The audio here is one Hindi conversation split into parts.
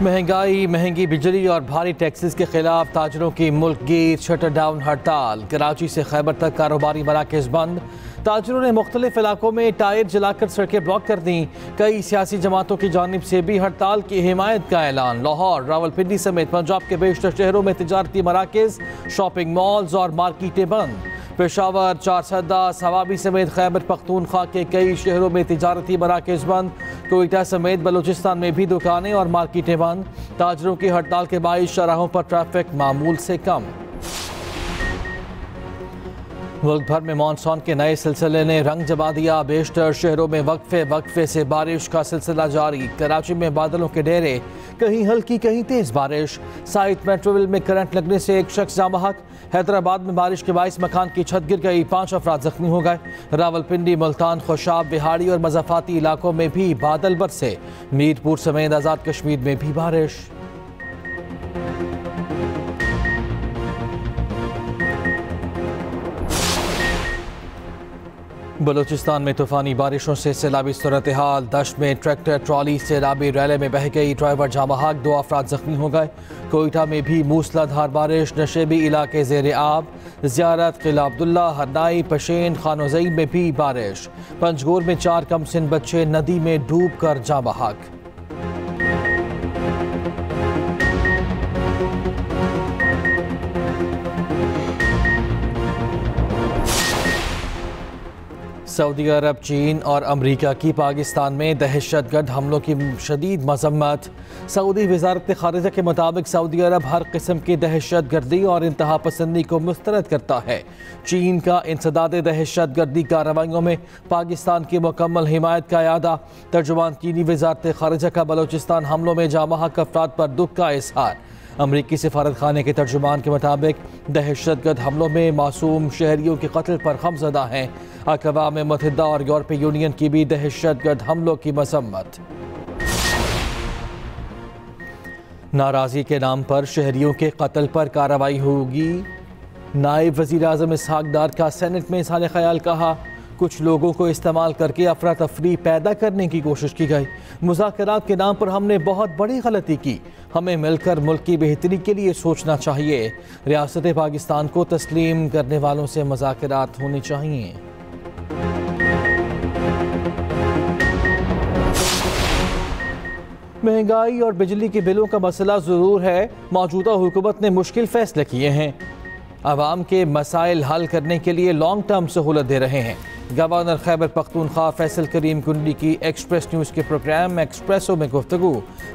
महंगाई, महंगी बिजली और भारी टैक्सेस के खिलाफ ताजरों की मुल्क गिर शटर डाउन हड़ताल। कराची से खैबर तक कारोबारी मराकज़ बंद। ताजरों ने मुख्तलिफ इलाकों में टायर जलाकर सड़कें ब्लॉक कर दी। कई सियासी जमातों की जानिब से भी हड़ताल की हिमायत का ऐलान। लाहौर, रावलपिंडी समेत पंजाब के बेशतर शहरों में तिजारती मराकज़, शॉपिंग मॉल्स और मार्केटें बंद। पेशावर, चारसदा, सवाबी समेत खैबर पख्तूनख्वा के कई शहरों में तिजारती मराकज़ बंद। कोयटा समेत बलूचिस्तान में भी दुकानें और मार्केटें बंद। ताजरों की हड़ताल के बाइस शाहराहों पर ट्रैफिक मामूल से कम। मुल्क भर में मानसून के नए सिलसिले ने रंग जमा दिया। बेशतर शहरों में वक्फे से बारिश का सिलसिला जारी। कराची में बादलों के डेरे, कहीं हल्की कहीं तेज बारिश। साइट मेट्रोविल में करंट लगने से एक शख्स जाँ बहक। हैदराबाद में बारिश के बाइस मकान की छत गिर गई, 5 अफराद जख्मी हो गए। रावलपिंडी, मुल्तान, खुशाब, बिहाड़ी और मज़ाफाती इलाकों में भी बादल बरसे। मीरपुर समेत आज़ाद कश्मीर में भी बारिश। बलूचिस्तान में तूफानी बारिशों से सैलाबी सूरत हाल। दश्त में ट्रैक्टर ट्रॉली सैलाबी रैले में बह गई, ड्राइवर जाँ बहक, 2 अफराद जख्मी हो गए। कोयटा में भी मूसलाधार बारिश, नशेबी इलाके ज़ेर आब। ज़ियारत, किला अब्दुल्ला, हरनाई, पशेन, खानोज़ई में भी बारिश। पंजगोर में 4 कमसिन बच्चे नदी में डूब कर जाँ बहक। सऊदी अरब, चीन और अमरीका की पाकिस्तान में दहशतगर्द हमलों की शदीद मजम्मत। सऊदी वज़ारत ख़ारिजा के मुताबिक सऊदी अरब हर किस्म की दहशतगर्दी और इंतहा पसंदी को मुस्तरद करता है। चीन का इंसदाद दहशतगर्दी कार्रवाइयों में पाकिस्तान की मुकम्मल हिमायत का यादा। तर्जुमान चीनी वज़ारत ख़ारिजा का बलूचिस्तान हमलों में जाँ बहक अफराद पर दुख का इज़हार। अमरीकी सफारत खाने के तर्जुमान के मुताबिक दहशतगर्द हमलों में मासूम शहरियों के कत्ल पर खमज़दा हैं। अक़वाम मुत्तहिदा और यूरोपीय यूनियन की भी दहशतगर्द हमलों की मज़म्मत। नाराज़गी के नाम पर शहरियों के कत्ल पर कार्रवाई होगी। नायब वज़ीर आज़म इसहाक़ डार का सेनेट में इज़हार ख़याल। कहा, कुछ लोगों को इस्तेमाल करके अफरा तफरी पैदा करने की कोशिश की गई। मुज़ाकरात के नाम पर हमने बहुत बड़ी गलती की। हमें मिलकर मुल्क की बेहतरी के लिए सोचना चाहिए। रियासत पाकिस्तान को तस्लीम करने वालों से मुज़ाकरात होने चाहिए। महंगाई और बिजली के बिलों का मसला ज़रूर है। मौजूदा हुकूमत ने मुश्किल फैसले किए हैं। आवाम के मसाइल हल करने के लिए लॉन्ग टर्म सहूलत दे रहे हैं। गवर्नर खैबर पख्तूनख्वा फैसल करीम कुंडी की एक्सप्रेस न्यूज़ के प्रोग्राम एक्सप्रेसो में गुफ्तगू।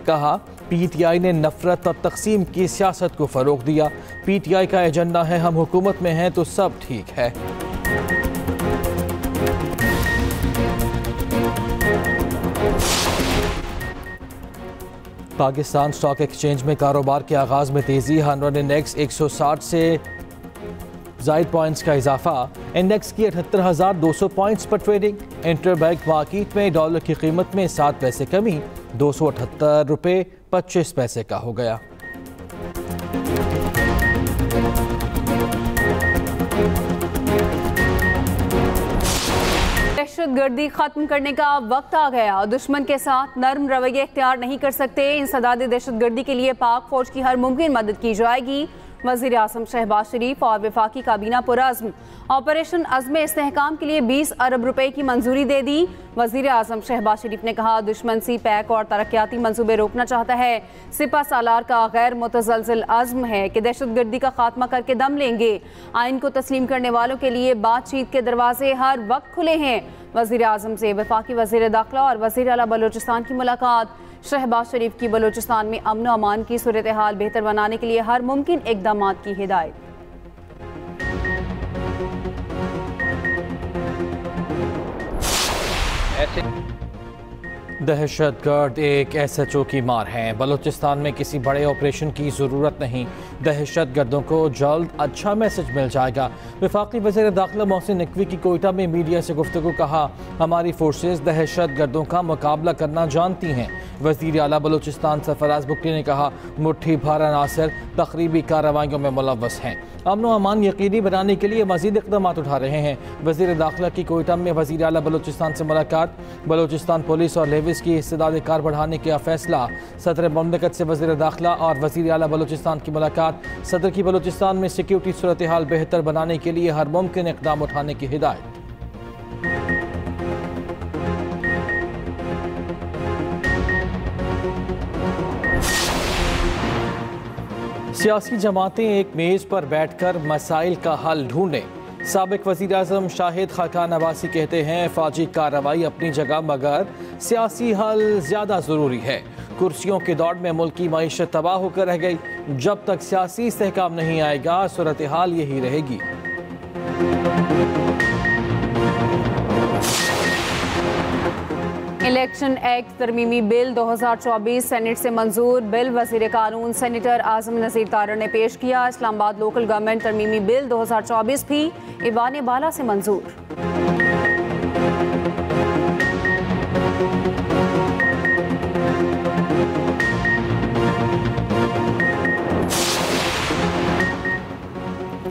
कहा, PTI ने नफरत और तकसीम की सियासत को फ़रोग दिया। PTI का एजेंडा है हम हुकूमत में हैं तो सब ठीक है। पाकिस्तान स्टॉक एक्सचेंज में कारोबार के आगाज़ में तेज़ी। 100 इंडेक्स 160 से ज़ायद पॉइंट्स का इजाफा। इंडेक्स की 78,200 पॉइंट्स पर ट्रेडिंग। इंटरबैंक मार्केट में डॉलर की कीमत में 7 पैसे कमी, 278 रुपये 25 पैसे का हो गया। दहशतगर्दी खत्म करने का वक्त आ गया। दुश्मन के साथ नर्म रवैया इख्तियार नहीं कर सकते। इंसदाद दहशतगर्दी के लिए पाक फौज की हर मुमकिन मदद की जाएगी। वज़ीर आज़म शहबाज शरीफ और वफाकी काबीना पुरअज़्म। ऑपरेशन अज़्म इस्तेहकाम के लिए 20 अरब रुपए की मंजूरी दे दी। वज़ीर आज़म शहबाज शरीफ ने कहा, दुश्मन सी पैक और तरक्याती मंसूबे रोकना चाहता है। सिपा सालार का गैर मुतज़लज़िल अज़्म है कि दहशतगर्दी का खात्मा करके दम लेंगे। आइन को तस्लीम करने वालों के लिए बातचीत के दरवाजे हर वक्त खुले हैं। वज़ीर आज़म से वफाकी वज़ीर दाखिला और वज़ीर आला बलूचिस्तान की मुलाकात। शहबाज शरीफ की बलूचिस्तान में अमन अमान की सूरत हाल बेहतर बनाने के लिए हर मुमकिन इक़दामात की हिदायत। दहशतगर्द एक SHO की मार हैं। बलूचिस्तान में किसी बड़े ऑपरेशन की ज़रूरत नहीं। दहशत गर्दों को जल्द अच्छा मैसेज मिल जाएगा। वफाकी वज़ीर दाखिला मोहसिन नकवी की कोयटा में मीडिया से गुफ्तगू, कहा हमारी फोर्सेज दहशत गर्दों का मुकाबला करना जानती हैं। वज़ीर आला बलूचिस्तान सरफराज बुकटी ने कहा मुट्ठी भर अनासर तखरीबी कार्रवाइयों में मुलव्वस हैं, अमन व अमान यकीनी बनाने के लिए मज़ीद इक़दाम उठा रहे हैं। वज़ीर दाखिला की कोयटा में वज़ीर आला बलूचिस्तान से मुलाकात, बलूचिस्तान पुलिस और लेविस की इस्तेदाद कार बढ़ाने का फैसला। सदर ममलकत से वज़ीर दाखिला और वज़ीर आला बलूचिस्तान की मुलाकात, सदर की बलूचिस्तान में सिक्योरिटी सूरत हाल बेहतर बनाने के लिए हर मुमकिन इक़दाम उठाने की हिदायत। सियासी जमातें एक मेज़ पर बैठकर मसाइल का हल ढूंढें। साबिक वज़ीर आज़म शाहिद खाकान अब्बासी कहते हैं फ़ौजी कार्रवाई अपनी जगह मगर सियासी हल ज़्यादा ज़रूरी है। कुर्सियों की दौड़ में मुल्क की मईशत तबाह होकर रह गई। जब तक सियासी इस्तेहकाम नहीं आएगा सूरत हाल यही रहेगी। इलेक्शन एक्ट तरमीमी बिल 2024 सेनेट से मंजूर। बिल वज़ीर कानून सेनेटर आज़म नज़ीर तारड़ ने पेश किया। इस्लामाबाद लोकल गवर्नमेंट तरमीमी बिल 2024 भी ईवान बाला से मंजूर।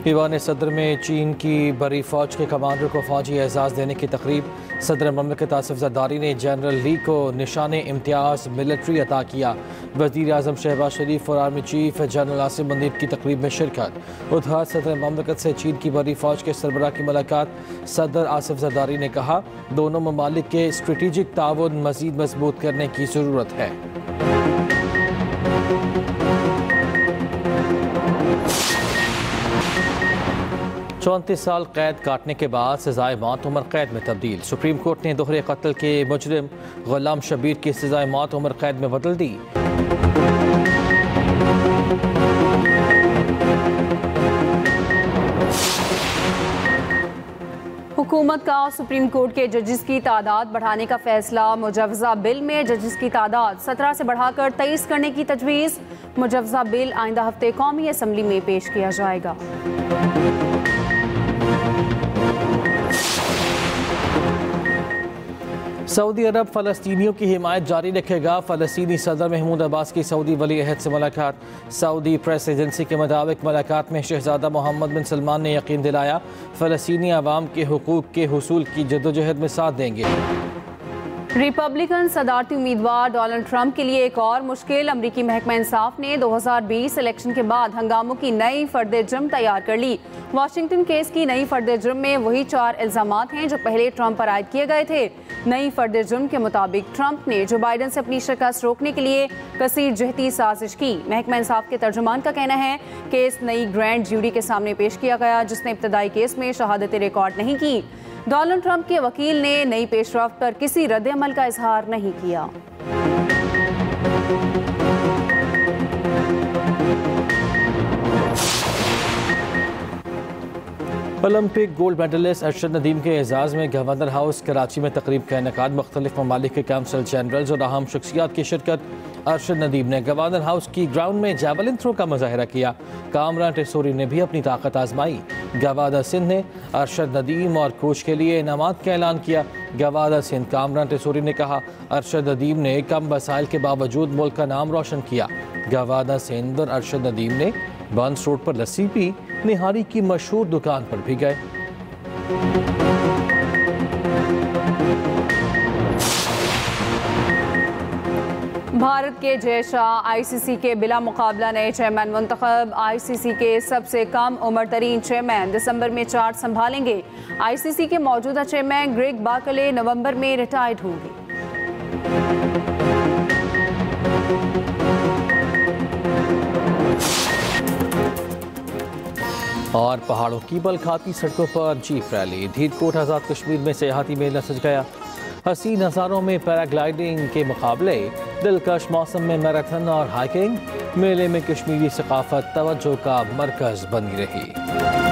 ईवान सदर में चीन की बड़ी फौज के कमांडर को फौजी एजाज़ देने की तकरीब। सदर ममलकत आसिफ जरदारी ने जनरल ली को निशाने इम्तियाज़ मिलिट्री अता किया। वज़ीर आज़म शहबाज शरीफ और आर्मी चीफ जनरल आसिम मंदीब की तकरीब में शिरकत। उधर सदर ममलकत से चीन की बड़ी फौज के सरबराह की मुलाकात। सदर आसिफ जरदारी ने कहा दोनों ममालिक के स्ट्रेटेजिक ताउन मज़ीद मजबूत करने की ज़रूरत है। 34 साल कैद काटने के बाद सजाए मौत उम्र कैद में तब्दील। सुप्रीम कोर्ट ने दोहरे कत्ल के मुजरिम गुलाम शबीर की सजाए मौत उम्र कैद में बदल दी। हुकूमत का सुप्रीम कोर्ट के जजेस की तादाद बढ़ाने का फैसला। मुजवजा बिल में जजेस की तादाद 17 से बढ़ाकर 23 करने की तजवीज़। मुजवजा बिल आइंदा हफ्ते कौमी असम्बली में पेश किया जाएगा। सऊदी अरब फ़लस्तीनियों की हिमायत जारी रखेगा। फ़लस्तीनी सदर महमूद अब्बास की सऊदी वली अहद से मुलाकात। सऊदी प्रेस एजेंसी के मुताबिक मुलाकात में शहजादा मोहम्मद बिन सलमान ने यकीन दिलाया फ़लस्तीनी अवाम के हुकूक के हुसूल की जद्दोजहद में साथ देंगे। रिपब्लिकन सदारती उम्मीदवार डोनाल्ड ट्रंप के लिए एक और मुश्किल। अमरीकी महकमा इंसाफ ने 2020 इलेक्शन के बाद हंगामों की नई फर्द जुर्म तैयार कर ली। वाशिंगटन केस की नई फर्द जुर्म में वही 4 इल्जामात हैं जो पहले ट्रंप पर आयद किए गए थे। नई फर्द जुर्म के मुताबिक ट्रंप ने जो बाइडन से अपनी शिकस्त रोकने के लिए कसीर जहती साजिश की। महकमा इंसाफ के तर्जुमान का कहना है केस नई ग्रैंड ज्यूरी के सामने पेश किया गया जिसने इब्तदाई केस में शहादतें रिकॉर्ड नहीं की। डोनाल्ड ट्रंप के वकील ने नई पेशरफ्त पर किसी रद्द अमल का इजहार नहीं किया। Olympic gold medalist Arshad Nadeem के एजाज़ में गवर्नर हाउस कराची में तकरीब का इनेकाद। मुख्तलिफ ममालिक के काउंसिल जनरल्स और अहम शख्सियात की शिरकत। अरशद नदीम ने गवर्नर हाउस की ग्राउंड में जैवलिन थ्रो का मुजाहरा किया। कामरान टेसोरी ने भी अपनी ताकत आजमाई। गवर्नर सिंध ने अरशद नदीम और कोच के लिए इनामात का ऐलान किया। गवर्नर सिंध कामरान टेसोरी ने कहा अरशद नदीम ने कम वसाइल के बावजूद मुल्क का नाम रोशन किया। गवर्नर सिंध और अरशद नदीम ने बंस रोड पर लस्सी पी। निहारी की मशहूर दुकान पर भी गए। भारत के जय शाह आईसीसी के बिला मुकाबला नए चेयरमैन मुंतखब। आईसीसी के सबसे कम उम्र तरीन चेयरमैन दिसंबर में चार्ज संभालेंगे। आईसीसी के मौजूदा चेयरमैन ग्रेग बार्कले नवंबर में रिटायर्ड होंगे। और पहाड़ों की बल खाती सड़कों पर जीप रैली। धीरकोट आज़ाद कश्मीर में सियाहती मेला सज गया। हसीन नज़ारों में पैराग्लाइडिंग के मुकाबले, दिलकश मौसम में मैराथन और हाइकिंग। मेले में कश्मीरी सकाफत तवज्जो का मरकज़ बनी रही।